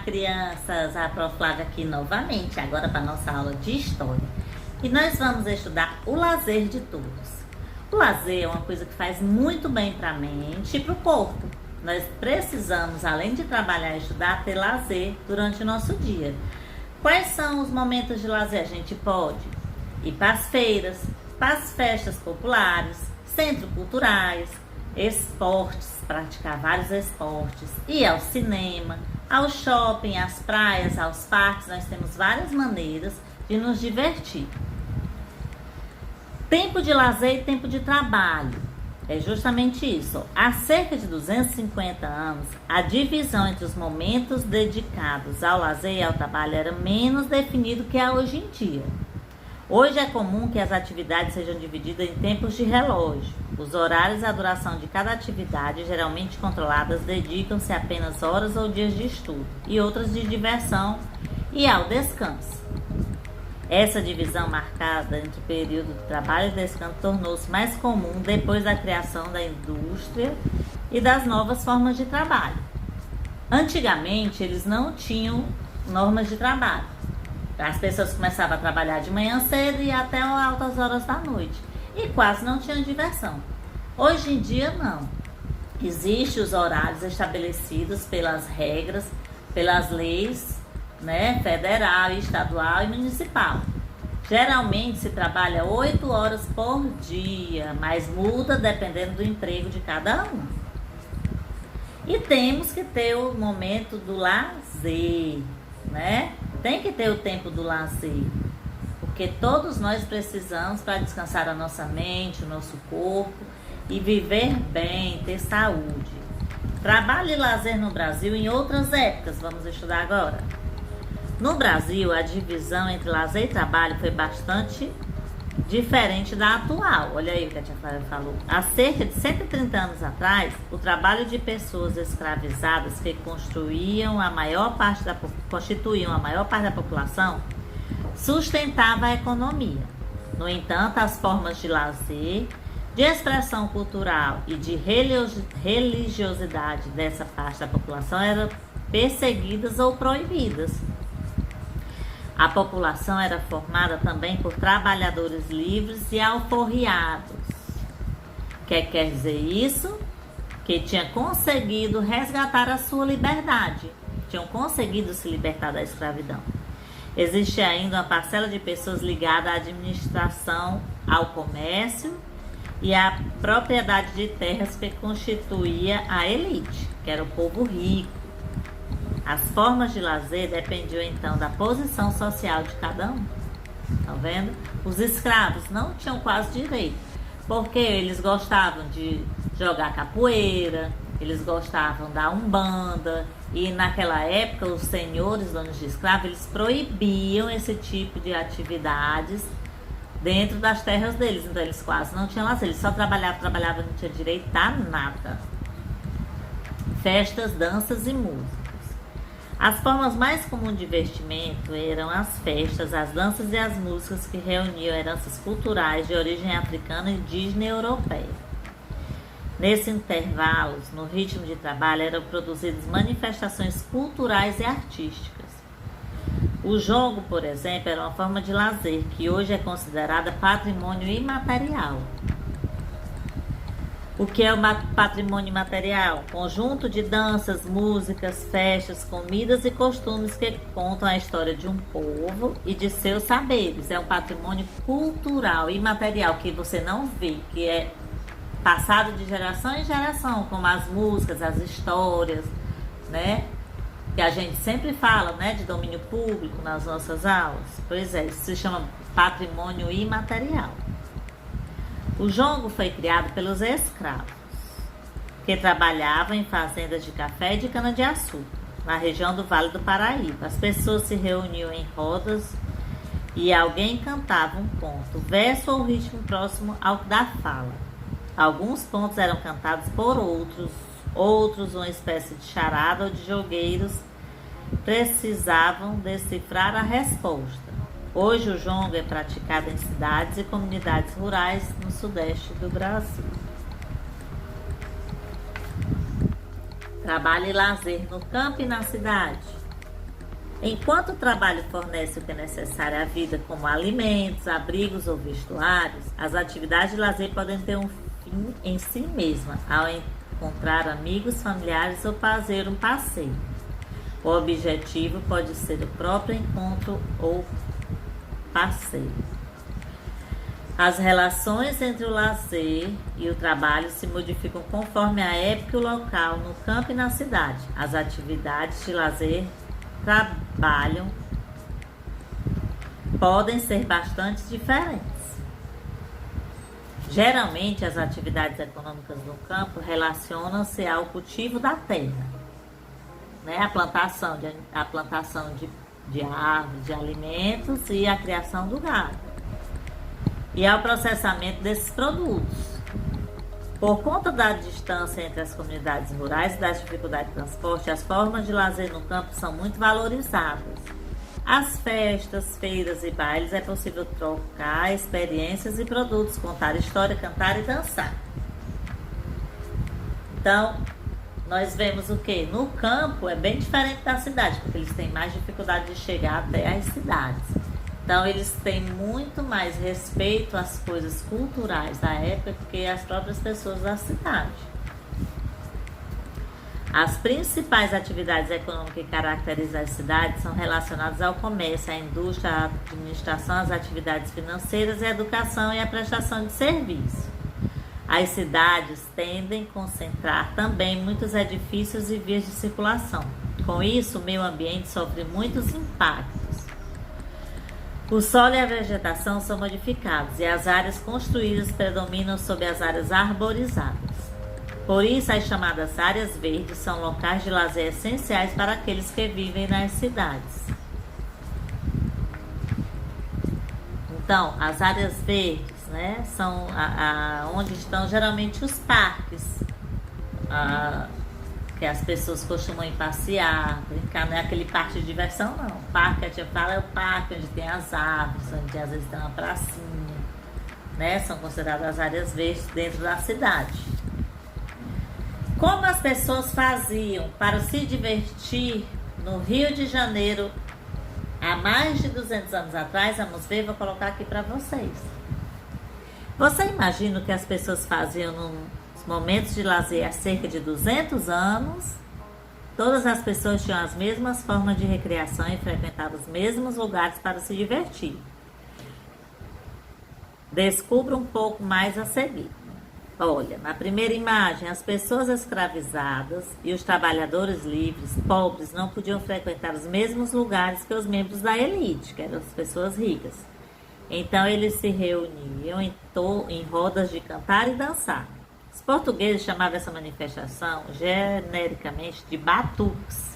crianças, a Prof. Flávia aqui novamente, agora para a nossa aula de História. E nós vamos estudar o lazer de todos. O lazer é uma coisa que faz muito bem para a mente e para o corpo. Nós precisamos, além de trabalhar e estudar, ter lazer durante o nosso dia. Quais são os momentos de lazer? A gente pode ir para as feiras, para as festas populares, centros culturais, esportes, praticar vários esportes, ir ao cinema, ao shopping, às praias, aos parques. Nós temos várias maneiras de nos divertir. Tempo de lazer e tempo de trabalho. É justamente isso. Há cerca de 250 anos, a divisão entre os momentos dedicados ao lazer e ao trabalho era menos definido que é hoje em dia. Hoje é comum que as atividades sejam divididas em tempos de relógio. Os horários e a duração de cada atividade, geralmente controladas, dedicam-se a apenas horas ou dias de estudo e outras de diversão e ao descanso. Essa divisão marcada entre o período de trabalho e descanso tornou-se mais comum depois da criação da indústria e das novas formas de trabalho. Antigamente, eles não tinham normas de trabalho. As pessoas começavam a trabalhar de manhã cedo e até altas horas da noite. E quase não tinham diversão. Hoje em dia, não. Existem os horários estabelecidos pelas regras, pelas leis, federal, estadual e municipal. Geralmente se trabalha 8 horas por dia, mas muda dependendo do emprego de cada um. E temos que ter o momento do lazer, Tem que ter o tempo do lazer, porque todos nós precisamos para descansar a nossa mente, o nosso corpo e viver bem, ter saúde. Trabalho e lazer no Brasil em outras épocas, vamos estudar agora. No Brasil, a divisão entre lazer e trabalho foi bastante diferente da atual. Olha aí o que a tia Flávia falou. Há cerca de 130 anos atrás, o trabalho de pessoas escravizadas que constituíam a maior parte da população sustentava a economia. No entanto, as formas de lazer, de expressão cultural e de religiosidade dessa parte da população eram perseguidas ou proibidas. A população era formada também por trabalhadores livres e alforriados. O que quer dizer isso? Que tinha conseguido resgatar a sua liberdade, tinham conseguido se libertar da escravidão. Existia ainda uma parcela de pessoas ligada à administração, ao comércio e à propriedade de terras que constituía a elite, que era o povo rico. As formas de lazer dependiam então da posição social de cada um. Tá vendo? Os escravos não tinham quase direito, porque eles gostavam de jogar capoeira, eles gostavam da umbanda, e naquela época os senhores, donos de escravos, eles proibiam esse tipo de atividades dentro das terras deles. Então eles quase não tinham lazer, eles só trabalhavam, não tinha direito a nada. Festas, danças e música. As formas mais comuns de divertimento eram as festas, as danças e as músicas que reuniam heranças culturais de origem africana, indígena e europeia. Nesses intervalos, no ritmo de trabalho, eram produzidas manifestações culturais e artísticas. O jogo, por exemplo, era uma forma de lazer que hoje é considerada patrimônio imaterial. O que é o patrimônio imaterial? Conjunto de danças, músicas, festas, comidas e costumes que contam a história de um povo e de seus saberes. É um patrimônio cultural imaterial que você não vê, que é passado de geração em geração, como as músicas, as histórias, que a gente sempre fala, de domínio público nas nossas aulas. Pois é, isso se chama patrimônio imaterial. O jongo foi criado pelos escravos, que trabalhavam em fazendas de café e de cana-de-açúcar, na região do Vale do Paraíba. As pessoas se reuniam em rodas e alguém cantava um ponto, verso ou ritmo próximo ao da fala. Alguns pontos eram cantados por outros uma espécie de charada ou de jogueiros, precisavam decifrar a resposta. Hoje o jongo é praticado em cidades e comunidades rurais no sudeste do Brasil. Trabalho e lazer no campo e na cidade. Enquanto o trabalho fornece o que é necessário à vida, como alimentos, abrigos ou vestuários, as atividades de lazer podem ter um fim em si mesma, ao encontrar amigos, familiares ou fazer um passeio. O objetivo pode ser o próprio encontro ou passeio. As relações entre o lazer e o trabalho se modificam conforme a época e o local, no campo e na cidade. As atividades de lazer trabalham podem ser bastante diferentes. Geralmente, as atividades econômicas no campo relacionam-se ao cultivo da terra, né? A plantação de árvores, de alimentos e a criação do gado, e ao processamento desses produtos. Por conta da distância entre as comunidades rurais e das dificuldades de transporte, as formas de lazer no campo são muito valorizadas. As festas, feiras e bailes é possível trocar experiências e produtos, contar história, cantar e dançar. Então, nós vemos o que? No campo é bem diferente da cidade, porque eles têm mais dificuldade de chegar até as cidades. Então, eles têm muito mais respeito às coisas culturais da época do que as próprias pessoas da cidade. As principais atividades econômicas que caracterizam as cidades são relacionadas ao comércio, à indústria, à administração, às atividades financeiras, à educação e à prestação de serviço. As cidades tendem a concentrar também muitos edifícios e vias de circulação. Com isso, o meio ambiente sofre muitos impactos. O solo e a vegetação são modificados e as áreas construídas predominam sobre as áreas arborizadas. Por isso, as chamadas áreas verdes são locais de lazer essenciais para aqueles que vivem nas cidades. Então, as áreas verdes, né, são onde estão geralmente os parques, que as pessoas costumam ir passear, brincar. Não é aquele parque de diversão, não. O parque que a tia fala é o parque onde tem as árvores, onde às vezes tem uma pracinha, né? São consideradas as áreas verdes dentro da cidade. Como as pessoas faziam para se divertir no Rio de Janeiro há mais de 200 anos atrás, vamos ver, vou colocar aqui para vocês. Você imagina o que as pessoas faziam nos momentos de lazer há cerca de 200 anos? Todas as pessoas tinham as mesmas formas de recreação e frequentavam os mesmos lugares para se divertir. Descubra um pouco mais a seguir. Olha, na primeira imagem, as pessoas escravizadas e os trabalhadores livres, pobres, não podiam frequentar os mesmos lugares que os membros da elite, que eram as pessoas ricas. Então, eles se reuniam em rodas de cantar e dançar. Os portugueses chamavam essa manifestação genericamente de batuques.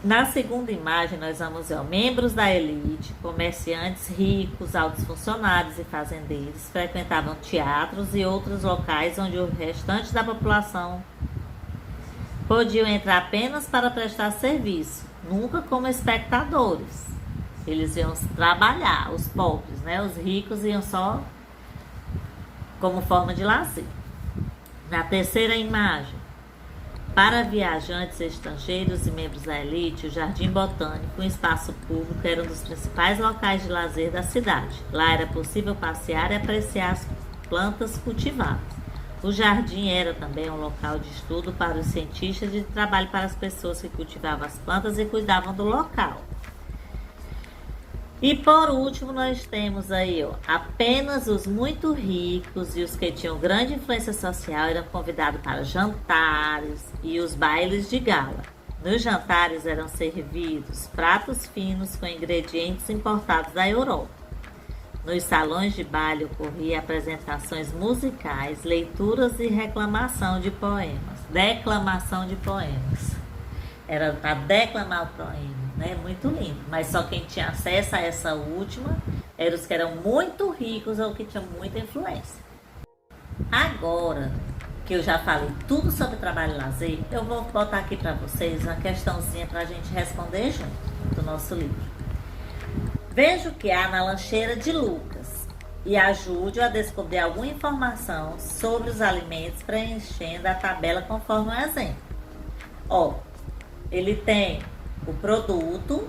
Na segunda imagem, nós vamos ver membros da elite, comerciantes ricos, altos funcionários e fazendeiros frequentavam teatros e outros locais onde o restante da população podiam entrar apenas para prestar serviço, nunca como espectadores. Eles iam trabalhar, os pobres, né? Os ricos iam só como forma de lazer. Na terceira imagem, para viajantes estrangeiros e membros da elite, o Jardim Botânico, um espaço público, era um dos principais locais de lazer da cidade. Lá era possível passear e apreciar as plantas cultivadas. O jardim era também um local de estudo para os cientistas e de trabalho para as pessoas que cultivavam as plantas e cuidavam do local. E por último, nós temos aí, apenas os muito ricos e os que tinham grande influência social eram convidados para jantares e os bailes de gala. Nos jantares eram servidos pratos finos com ingredientes importados da Europa. Nos salões de baile ocorriam apresentações musicais, leituras e declamação de poemas. Era para declamar o poema. Né? Muito lindo, mas só quem tinha acesso a essa última eram os que eram muito ricos ou que tinham muita influência. Agora que eu já falei tudo sobre trabalho e lazer, eu vou botar aqui para vocês uma questãozinha para a gente responder junto do nosso livro. Veja o que há na lancheira de Lucas e ajude-o a descobrir alguma informação sobre os alimentos preenchendo a tabela conforme o exemplo. Ele tem o produto,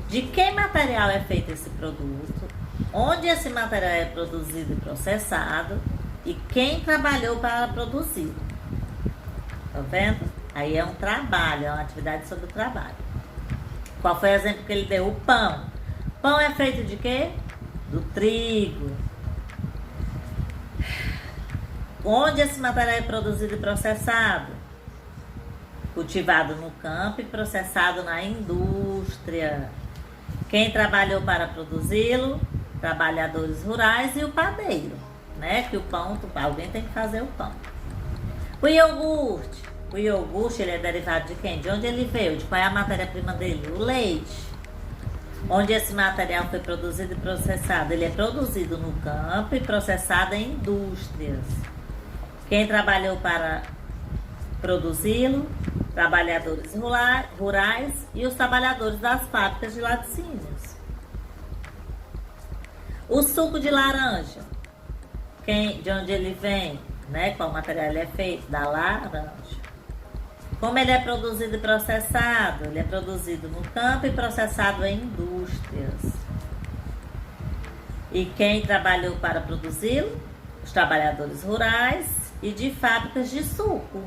de que material é feito esse produto, onde esse material é produzido e processado e quem trabalhou para produzir. Tá vendo? Aí é um trabalho, é uma atividade sobre o trabalho. Qual foi o exemplo que ele deu? O pão. Pão é feito de quê? Do trigo. Onde esse material é produzido e processado? Cultivado no campo e processado na indústria. Quem trabalhou para produzi-lo? Trabalhadores rurais e o padeiro, né? Que o pão, alguém tem que fazer o pão. O iogurte. O iogurte, ele é derivado de quem? De onde ele veio? De qual é a matéria-prima dele? O leite. Onde esse material foi produzido e processado? Ele é produzido no campo e processado em indústrias. Quem trabalhou para produzi-lo? Trabalhadores rurais e os trabalhadores das fábricas de laticínios. O suco de laranja, de onde ele vem, né? Qual material ele é feito? Da laranja. Como ele é produzido e processado? Ele é produzido no campo e processado em indústrias. E quem trabalhou para produzi-lo? Os trabalhadores rurais e de fábricas de suco.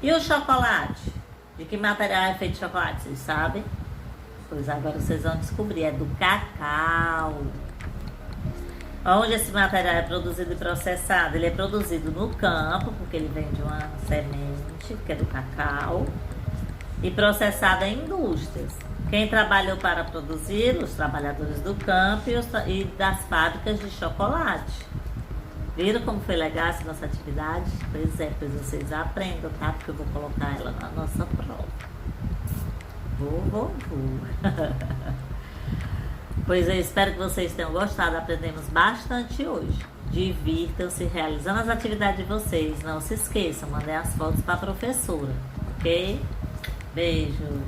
E o chocolate? De que material é feito chocolate? Vocês sabem? Pois agora vocês vão descobrir. É do cacau. Onde esse material é produzido e processado? Ele é produzido no campo, porque ele vem de uma semente, que é do cacau, e processado em indústrias. Quem trabalhou para produzir? Os trabalhadores do campo e das fábricas de chocolate. Viram como foi legal essa nossa atividade? Pois é, pois vocês aprendam, tá? Porque eu vou colocar ela na nossa prova. Vou. Pois eu espero que vocês tenham gostado. Aprendemos bastante hoje. Divirtam-se realizando as atividades de vocês. Não se esqueçam, mandem as fotos para a professora, ok? Beijos!